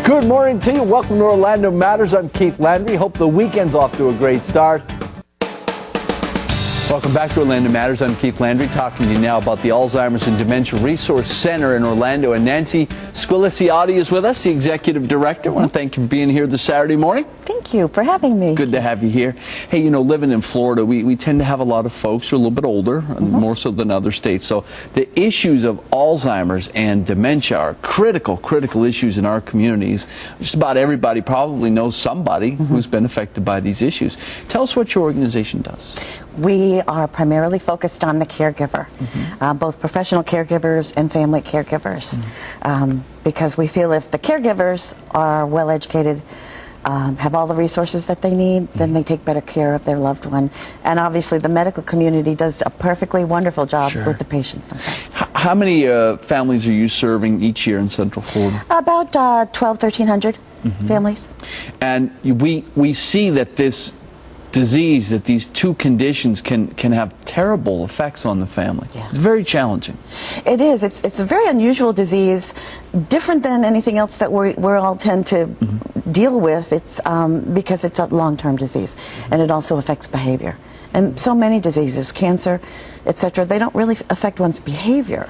Good morning to you. Welcome to Orlando Matters. I'm Keith Landry. Hope the weekend's off to a great start. Welcome back to Orlando Matters. I'm Keith Landry, talking to you now about the Alzheimer's and Dementia Resource Center in Orlando. And Nancy Squiliciati is with us, the Executive Director. I want to thank you for being here this Saturday morning. Thank you for having me. Good to have you here. Hey, you know, living in Florida, we tend to have a lot of folks who are a little bit older, more so than other states. So the issues of Alzheimer's and dementia are critical issues in our communities. Just about everybody probably knows somebody who's been affected by these issues. Tell us what your organization does. We are primarily focused on the caregiver, both professional caregivers and family caregivers, because we feel if the caregivers are well educated, have all the resources that they need, then they take better care of their loved one. And obviously the medical community does a perfectly wonderful job with the patients themselves. How many families are you serving each year in Central Florida? About 1,300 families. And we see that this disease, that these two conditions can have terrible effects on the family. Yeah. It's very challenging. It is. It's a very unusual disease, different than anything else that we all tend to deal with. It's because it's a long-term disease, and it also affects behavior. And so many diseases, cancer, etc., they don't really affect one's behavior.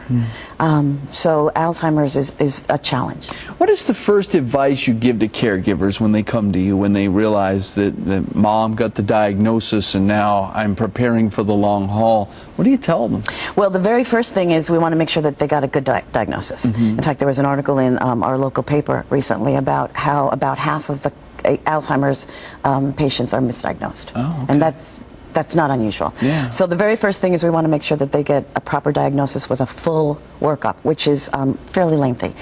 So Alzheimer's is a challenge. What is the first advice you give to caregivers when they come to you, when they realize that mom got the diagnosis and now I'm preparing for the long haul? What do you tell them? Well, the very first thing is we want to make sure that they got a good diagnosis. In fact, there was an article in our local paper recently about how about half of the Alzheimer's patients are misdiagnosed. Oh, okay. And that's not unusual. Yeah. So the very first thing is we want to make sure that they get a proper diagnosis with a full workup, which is fairly lengthy.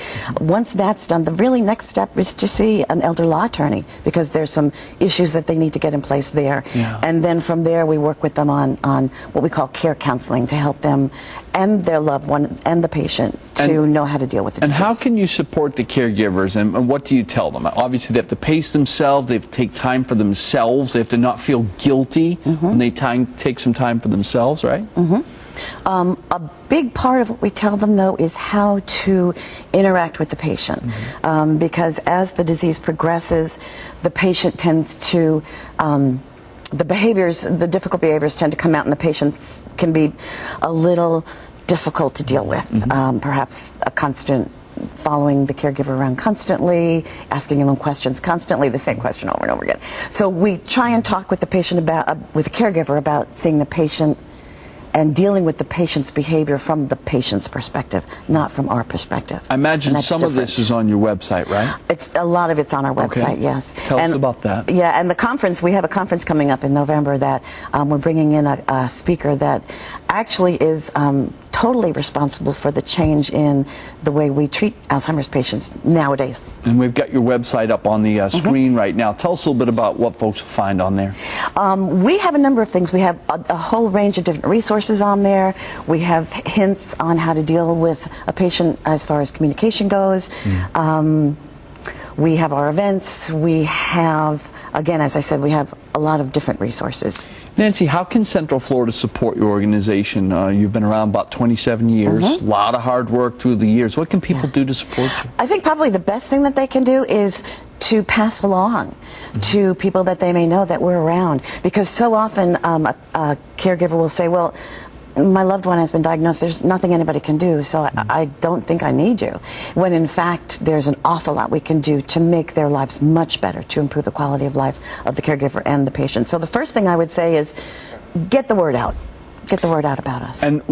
Once that's done, the really next step is to see an elder law attorney, because there's some issues that they need to get in place there. Yeah. And then from there we work with them on what we call care counseling to help them and their loved one and the patient to know how to deal with the disease. And how can you support the caregivers, and what do you tell them? Obviously they have to pace themselves, they have to take time for themselves, they have to not feel guilty when they take some time for themselves, right? A big part of what we tell them, though, is how to interact with the patient, because as the disease progresses, the patient tends to the difficult behaviors tend to come out, and the patients can be a little difficult to deal with. Perhaps a constant following the caregiver around constantly, asking them questions constantly, the same question over and over again. So we try and talk with the patient with the caregiver about seeing the patient and dealing with the patient's behavior from the patient's perspective, not from our perspective. I imagine some of this is on your website, right? A lot of it's on our website, yes. Tell us about that. Yeah, and the conference, we have a conference coming up in November that we're bringing in a speaker that actually is totally responsible for the change in the way we treat Alzheimer's patients nowadays. And we've got your website up on the screen right now. Tell us a little bit about what folks will find on there. We have a number of things. We have a whole range of different resources on there. We have hints on how to deal with a patient as far as communication goes. We have our events. We have, again, as I said, we have a lot of different resources. Nancy, how can Central Florida support your organization? You've been around about 27 years, a lot of hard work through the years. What can people do to support you? I think probably the best thing that they can do is to pass along to people that they may know that we're around. Because so often a caregiver will say, well, my loved one has been diagnosed, there's nothing anybody can do, so I don't think I need you. When in fact, there's an awful lot we can do to make their lives much better, to improve the quality of life of the caregiver and the patient. So the first thing I would say is get the word out. Get the word out about us. And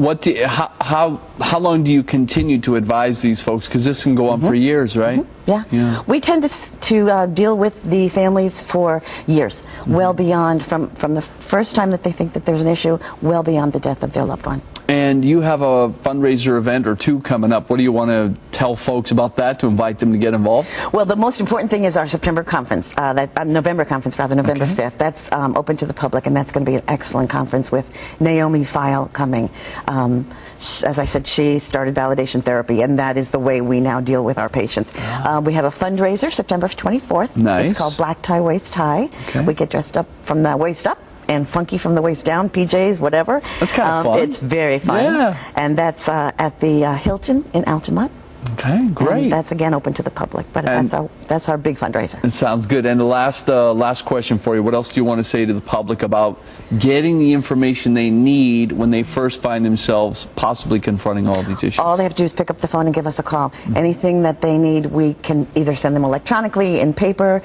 how long do you continue to advise these folks? Because this can go on for years, right? Yeah. We tend to deal with the families for years, well beyond, from the first time that they think that there's an issue, well beyond the death of their loved one. And you have a fundraiser event or two coming up. What do you want to tell folks about that to invite them to get involved? Well, the most important thing is our September conference, November conference, rather, November 5th. That's open to the public, and that's going to be an excellent conference with Naomi File coming. As I said, she started validation therapy, and that is the way we now deal with our patients. We have a fundraiser September 24th. Nice. It's called Black Tie, Waist Tie. Okay. We get dressed up from the waist up and funky from the waist down, PJs, whatever. That's kind of fun. It's very fun. Yeah. And that's at the Hilton in Altamont. Okay, great. And that's again open to the public, but that's our big fundraiser. It sounds good. And the last question for you. What else do you want to say to the public about getting the information they need when they first find themselves possibly confronting all of these issues? All they have to do is pick up the phone and give us a call. Anything that they need, we can either send them electronically, in paper.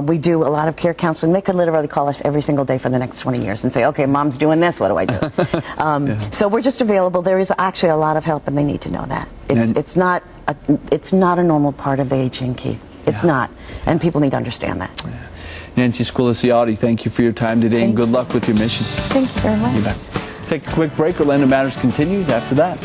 We do a lot of care counseling. They could literally call us every single day for the next 20 years and say, okay, mom's doing this, what do I do? So we're just available. There is actually a lot of help, and they need to know that. It's not a normal part of aging, Keith. It's not, and people need to understand that. Nancy Squilaciotti, thank you for your time today, and good luck with your mission. Thank you very much. You bet. Take a quick break. Orlando Matters continues after that.